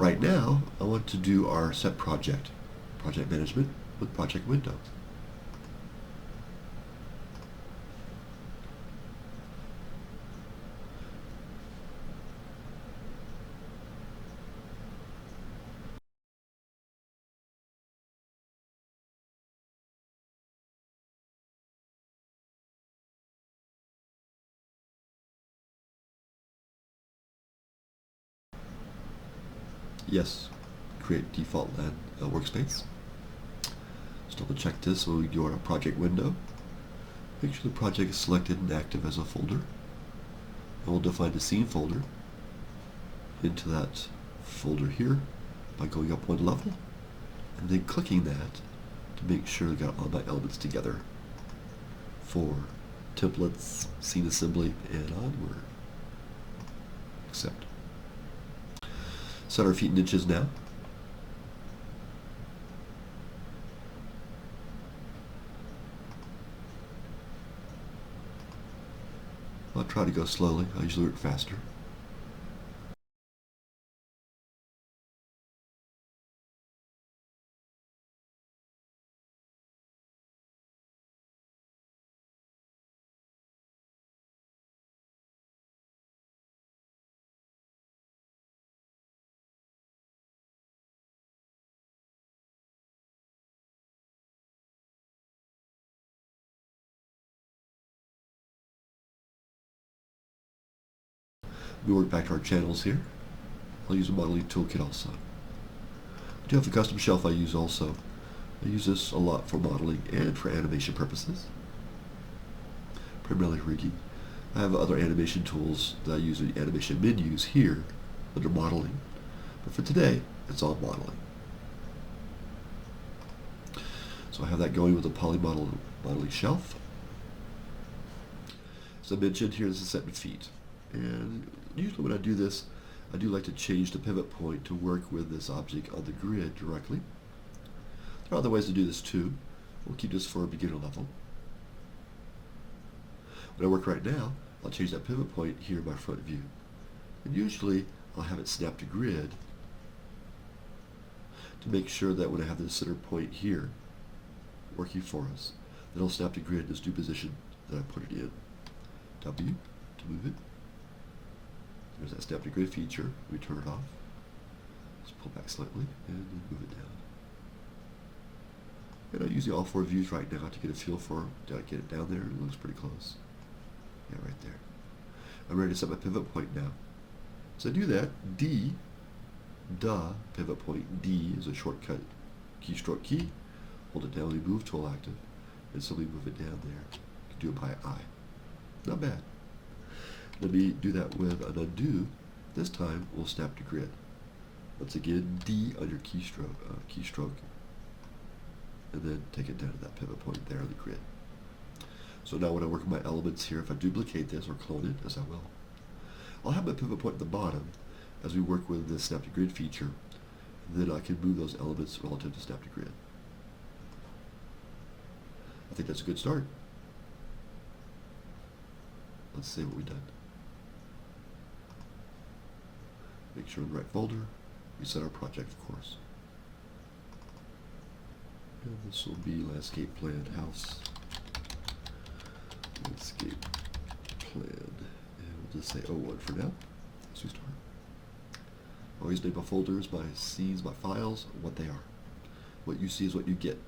right now, I want to do our set project management with project window. Yes, create default LAN workspace. Just double check this when we go to our project window. Make sure the project is selected and active as a folder. And we'll define the scene folder into that folder here by going up one level and then clicking that to make sure I got all my elements together for templates, scene assembly, and onward. Accept. Set our feet in inches now. I'll try to go slowly. I usually work faster. We work back to our channels here. I'll use a modeling toolkit also. I do have the custom shelf I use also. I use this a lot for modeling and for animation purposes. Primarily rigging. I have other animation tools that I use in the animation menus here under modeling. But for today, it's all modeling. So I have that going with the modeling shelf. As I mentioned, here is the set in feet. And usually when I do this, I do like to change the pivot point to work with this object on the grid directly. There are other ways to do this too. We'll keep this for a beginner level. When I work right now, I'll change that pivot point here in my front view. And usually I'll have it snap to grid to make sure that when I have the center point here working for us, that it'll snap to grid in this new position that I put it in. W to move it. There's that snap to grid feature. We turn it off. Just pull back slightly and then move it down. And I'm using all four views right now to get a feel for, did I get it down there? It looks pretty close. Yeah, right there. I'm ready to set my pivot point now. So I do that, D, pivot point, D is a shortcut keystroke key. Hold it down, we move tool active, and so we move it down there. You can do it by eye. Not bad. Let me do that with an undo. This time we'll snap to grid. Once again, D on your keystroke, and then take it down to that pivot point there on the grid. So now when I work with my elements here, if I duplicate this or clone it, as I will, I'll have my pivot point at the bottom as we work with the snap to grid feature. And then I can move those elements relative to snap to grid. I think that's a good start. Let's see what we've done. Make sure in the right folder. Reset our project, of course. And this will be landscape plan house. Landscape plan. And we'll just say 01 for now as we start. Always name my folders, my scenes, my files, what they are. What you see is what you get.